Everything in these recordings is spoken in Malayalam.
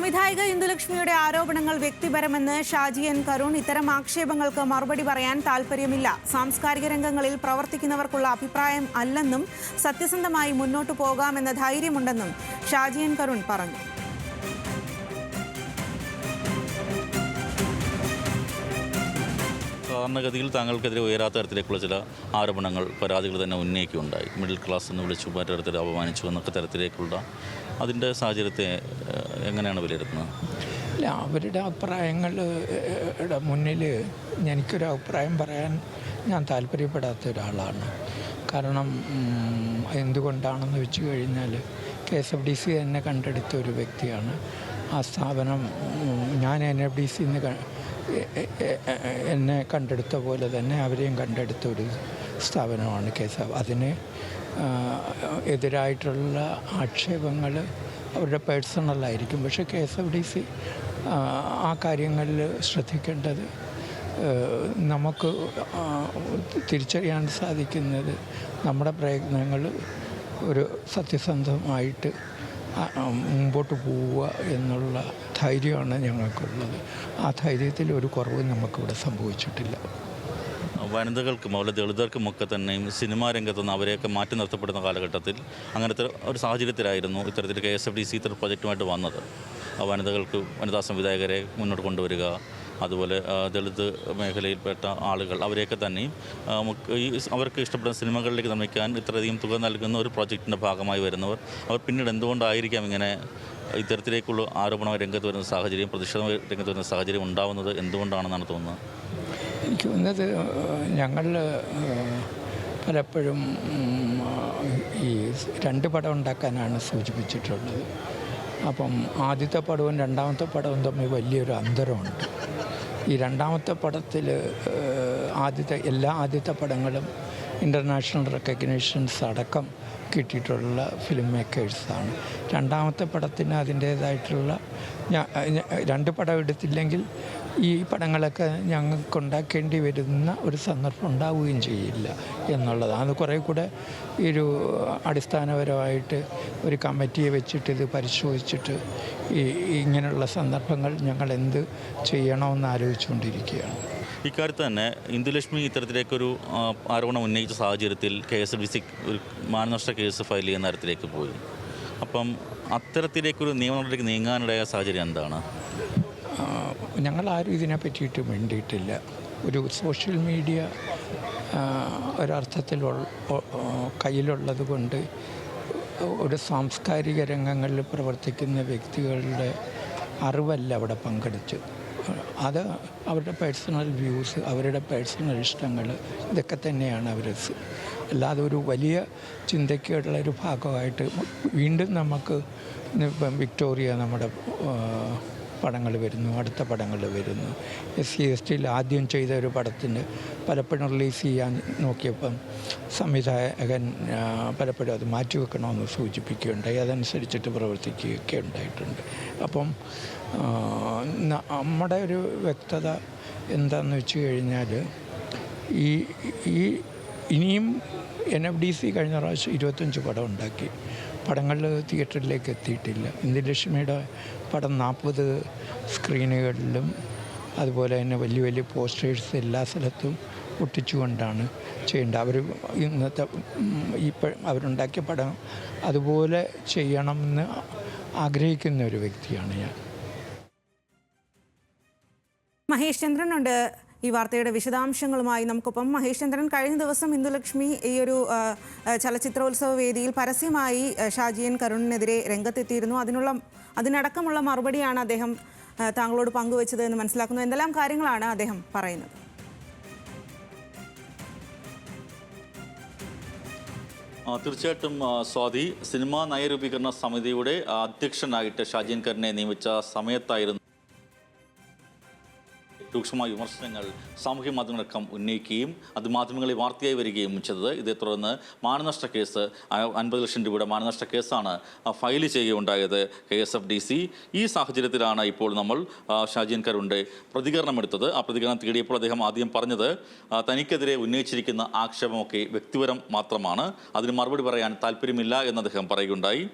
സംവിധായിക ഇന്ദുലക്ഷ്മിയുടെ ആരോപണങ്ങൾ വ്യക്തിപരമെന്ന് ഷാജി എൻ കരുൺ. ഇത്തരം ആക്ഷേപങ്ങൾക്ക് മറുപടി പറയാൻ താൽപ്പര്യമില്ല. സാംസ്കാരിക രംഗങ്ങളിൽ പ്രവർത്തിക്കുന്നവർക്കുള്ള അഭിപ്രായം അല്ലെന്നും സത്യസന്ധമായി മുന്നോട്ടു പോകാമെന്ന ധൈര്യമുണ്ടെന്നും ഷാജി എൻ കരുൺ പറഞ്ഞു. സാധാരണഗതിയിൽ താങ്കൾക്കെതിരെ ഉയരാത്ത തരത്തിലേക്കുള്ള ചില ആരോപണങ്ങൾ, പരാതികൾ തന്നെ ഉന്നയിക്കുകയുണ്ടായി. മിഡിൽ ക്ലാസ് എന്ന് വിളിച്ചു, മറ്റു തരത്തിൽ അപമാനിച്ചു എന്നൊക്കെ തരത്തിലേക്കുള്ള അതിൻ്റെ സാഹചര്യത്തെ എങ്ങനെയാണ് വിലയിരുത്തുന്നത്? അല്ല, അവരുടെ അഭിപ്രായങ്ങളുടെ മുന്നിൽ എനിക്കൊരു അഭിപ്രായം പറയാൻ ഞാൻ താല്പര്യപ്പെടാത്ത ഒരാളാണ്. കാരണം എന്തുകൊണ്ടാണെന്ന് വെച്ച് കഴിഞ്ഞാൽ KSFDC എന്നെ കണ്ടെടുത്ത ഒരു വ്യക്തിയാണ്. ആ സ്ഥാപനം ഞാൻ NFDC എന്നെ കണ്ടെടുത്ത പോലെ തന്നെ അവരെയും കണ്ടെടുത്ത ഒരു സ്ഥാപനമാണ് KSF. അതിന് എതിരായിട്ടുള്ള ആക്ഷേപങ്ങൾ അവരുടെ പേഴ്സണലായിരിക്കും. പക്ഷേ KSFDC ആ കാര്യങ്ങളിൽ ശ്രദ്ധിക്കേണ്ടത്, നമുക്ക് തിരിച്ചറിയാൻ സാധിക്കുന്നത് നമ്മുടെ പ്രയത്നങ്ങൾ ഒരു സത്യസന്ധമായിട്ട് മുമ്പോട്ട് പോവുക എന്നുള്ള ധൈര്യമാണ് ഞങ്ങൾക്കുള്ളത്. ആ ധൈര്യത്തിൽ ഒരു കുറവും നമുക്കിവിടെ സംഭവിച്ചിട്ടില്ല. വനിതകൾക്കും അതുപോലെ ദളിതർക്കുമൊക്കെ തന്നെയും സിനിമാ രംഗത്തുനിന്ന് അവരെയൊക്കെ മാറ്റി നിർത്തപ്പെടുന്ന കാലഘട്ടത്തിൽ അങ്ങനത്തെ ഒരു സാഹചര്യത്തിലായിരുന്നു ഇത്തരത്തിൽ KSFDC ഇത്തരം പ്രൊജക്റ്റുമായിട്ട് വന്നത്. വനിതകൾക്ക് വനിതാ സംവിധായകരെ മുന്നോട്ട് കൊണ്ടുവരിക, അതുപോലെ ദളിത് മേഖലയിൽപ്പെട്ട ആളുകൾ അവരെയൊക്കെ തന്നെയും അവർക്ക് ഇഷ്ടപ്പെടുന്ന സിനിമകളിലേക്ക് നിർമ്മിക്കാൻ ഇത്രയധികം തുക നൽകുന്ന ഒരു പ്രോജക്റ്റിൻ്റെ ഭാഗമായി വരുന്നവർ അവർ പിന്നീട് എന്തുകൊണ്ടായിരിക്കാം ഇങ്ങനെ ഇത്തരത്തിലേക്കുള്ള ആരോപണ രംഗത്ത് വരുന്ന സാഹചര്യം, പ്രതിഷേധ രംഗത്ത് വരുന്ന സാഹചര്യം ഉണ്ടാവുന്നത് എന്തുകൊണ്ടാണെന്നാണ് തോന്നുന്നത്? എനിക്ക് തോന്നുന്നത് ഞങ്ങൾ പലപ്പോഴും ഈ 2 പടം ഉണ്ടാക്കാനാണ് സൂചിപ്പിച്ചിട്ടുള്ളത്. അപ്പം ആദ്യത്തെ പടവും രണ്ടാമത്തെ പടവും തമ്മിൽ വലിയൊരു അന്തരമുണ്ട്. ഈ രണ്ടാമത്തെ പടത്തിൽ ആദ്യത്തെ പടങ്ങളും ഇൻ്റർനാഷണൽ റെക്കഗ്നേഷൻസ് അടക്കം കിട്ടിയിട്ടുള്ള ഫിലിം മേക്കേഴ്സാണ്. രണ്ടാമത്തെ പടത്തിന് അതിൻ്റേതായിട്ടുള്ള 2 പടം എടുത്തില്ലെങ്കിൽ ഈ പടങ്ങളൊക്കെ ഞങ്ങൾക്കുണ്ടാക്കേണ്ടി വരുന്ന ഒരു സന്ദർഭം ഉണ്ടാവുകയും ചെയ്യില്ല എന്നുള്ളതാണ്. അത് കുറേ കൂടെ ഒരു അടിസ്ഥാനപരമായിട്ട് ഒരു കമ്മിറ്റിയെ വെച്ചിട്ട് ഇത് പരിശോധിച്ചിട്ട് ഇങ്ങനെയുള്ള സന്ദർഭങ്ങൾ ഞങ്ങൾ എന്ത് ചെയ്യണമെന്ന് ആലോചിച്ചുകൊണ്ടിരിക്കുകയാണ്. ഇക്കാര്യത്ത് തന്നെ ഇന്ദുലക്ഷ്മി ഇത്തരത്തിലേക്കൊരു ആരോപണം ഉന്നയിച്ച സാഹചര്യത്തിൽ KSFDC ഒരു മാനനഷ്ട കേസ് ഫയൽ ചെയ്യുന്ന തരത്തിലേക്ക് പോയി. അപ്പം അത്തരത്തിലേക്കൊരു നിയമനത്തിലേക്ക് നീങ്ങാനിടയ സാഹചര്യം എന്താണ്? ഞങ്ങളാരും ഇതിനെ പറ്റിയിട്ട് വേണ്ടിയിട്ടില്ല. ഒരു സോഷ്യൽ മീഡിയ ഒരർത്ഥത്തിൽ കയ്യിലുള്ളത് കൊണ്ട് ഒരു സാംസ്കാരിക രംഗങ്ങളിൽ പ്രവർത്തിക്കുന്ന വ്യക്തികളുടെ അറിവല്ല അവിടെ പങ്കെടുത്തത്. അത് അവരുടെ പേഴ്സണൽ വ്യൂസ്, അവരുടെ പേഴ്സണൽ ഇഷ്ടങ്ങൾ, ഇതൊക്കെ തന്നെയാണ് അവർ. അല്ലാതെ ഒരു വലിയ ചിന്തയ്ക്കുള്ളൊരു ഭാഗമായിട്ട് വീണ്ടും നമുക്ക് ഇപ്പം വിക്ടോറിയ നമ്മുടെ പടങ്ങൾ വരുന്നു, അടുത്ത പടങ്ങൾ വരുന്നു. SC/STയിൽ ആദ്യം ചെയ്ത ഒരു പടത്തിന് പലപ്പോഴും റിലീസ് ചെയ്യാൻ നോക്കിയപ്പം സംവിധായകൻ പലപ്പോഴും അത് മാറ്റിവെക്കണമെന്ന് സൂചിപ്പിക്കുകയുണ്ടായി. അതനുസരിച്ചിട്ട് പ്രവർത്തിക്കുകയൊക്കെ ഉണ്ടായിട്ടുണ്ട്. അപ്പം നമ്മുടെ ഒരു വ്യക്തത എന്താണെന്ന് വെച്ച് കഴിഞ്ഞാൽ ഇനിയും NFDC കഴിഞ്ഞ പ്രാവശ്യം 25 പടം ഉണ്ടാക്കി. പടങ്ങൾ തിയേറ്ററിലേക്ക് എത്തിയിട്ടില്ല. ഇന്ദുലക്ഷ്മിയുടെ പടം 40 സ്ക്രീനുകളിലും അതുപോലെ തന്നെ വലിയ വലിയ പോസ്റ്റേഴ്സ് എല്ലാ സ്ഥലത്തും ഒട്ടിച്ചുകൊണ്ടാണ് ചെയ്യേണ്ടത്. അവർ ഇന്നത്തെ അവരുണ്ടാക്കിയ പടം അതുപോലെ ചെയ്യണമെന്ന് ആഗ്രഹിക്കുന്ന ഒരു വ്യക്തിയാണ് ഞാൻ. മഹേഷ് ചന്ദ്രനുണ്ട് ഈ വാർത്തയുടെ വിശദാംശങ്ങളുമായി നമുക്കൊപ്പം. മഹേഷ് ചന്ദ്രൻ, കഴിഞ്ഞ ദിവസം ഇന്ദുലക്ഷ്മി ഈ ഒരു ചലച്ചിത്രോത്സവ വേദിയിൽ പരസ്യമായി ഷാജി എൻ കരുണിനെതിരെ രംഗത്തെത്തിയിരുന്നു. അതിനടക്കമുള്ള മറുപടിയാണ് അദ്ദേഹം താങ്കളോട് പങ്കുവച്ചത് എന്ന് മനസ്സിലാക്കുന്നു. എന്തെല്ലാം കാര്യങ്ങളാണ് അദ്ദേഹം പറയുന്നത്? തീർച്ചയായിട്ടും സ്വാതി, സിനിമാ നയരൂപീകരണ സമിതിയുടെ അധ്യക്ഷനായിട്ട് ഷാജി എൻ കരുണിനെ നിയമിച്ച സമയത്തായിരുന്നു രൂക്ഷമായ വിമർശനങ്ങൾ സാമൂഹ്യ മാധ്യമങ്ങളടക്കം ഉന്നയിക്കുകയും അത് മാധ്യമങ്ങളിൽ വാർത്തയായി വരികയും ചെയ്തത്. ഇതേ തുടർന്ന് മാനനഷ്ട കേസ് 50 ലക്ഷം രൂപയുടെ മാനനഷ്ട കേസാണ് ഫയൽ ചെയ്യുകയുണ്ടായത് KSFDC. ഈ സാഹചര്യത്തിലാണ് ഇപ്പോൾ നമ്മൾ ഷാജി എൻ കരുണിൻ്റെ പ്രതികരണമെടുത്തത്. ആ പ്രതികരണം തേടിയപ്പോൾ അദ്ദേഹം ആദ്യം പറഞ്ഞത് തനിക്കെതിരെ ഉന്നയിച്ചിരിക്കുന്ന ആക്ഷേപമൊക്കെ വ്യക്തിപരം മാത്രമാണ്, അതിന് മറുപടി പറയാൻ താല്പര്യമില്ല എന്ന് അദ്ദേഹം പറയുകയുണ്ടായി.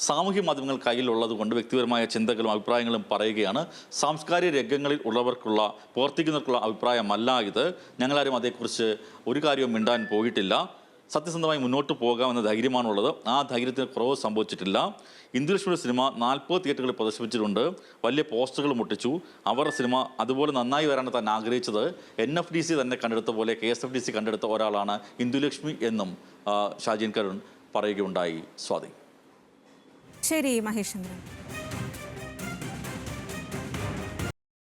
സാമൂഹ്യ മാധ്യമങ്ങൾ കയ്യിലുള്ളത് കൊണ്ട് വ്യക്തിപരമായ ചിന്തകളും അഭിപ്രായങ്ങളും പറയുകയാണ്. സാംസ്കാരിക രംഗങ്ങളിൽ ഉള്ളവർക്കുള്ള പ്രവർത്തിക്കുന്നവർക്കുള്ള അഭിപ്രായമല്ല ഇത്. ഞങ്ങളാരും അതേക്കുറിച്ച് ഒരു കാര്യവും മിണ്ടാൻ പോയിട്ടില്ല. സത്യസന്ധമായി മുന്നോട്ട് പോകാമെന്ന ധൈര്യമാണുള്ളത്. ആ ധൈര്യത്തിന് കുറവ് സംഭവിച്ചിട്ടില്ല. ഇന്ദുലക്ഷ്മിയുടെ സിനിമ 40 തിയേറ്ററുകളിൽ പ്രദർശിപ്പിച്ചിട്ടുണ്ട്. വലിയ പോസ്റ്ററുകൾ മുട്ടിച്ചു. അവരുടെ സിനിമ അതുപോലെ നന്നായി വരാനാണ് താൻ ആഗ്രഹിച്ചത്. NFDC തന്നെ കണ്ടെടുത്ത പോലെ KSFDC കണ്ടെടുത്ത ഒരാളാണ് ഇന്ദുലക്ഷ്മി എന്നും ഷാജിയൻ കരുൺ പറയുകയുണ്ടായി. സ്വാതി. ശരി മഹേഷ് ചന്ദ്രൻ.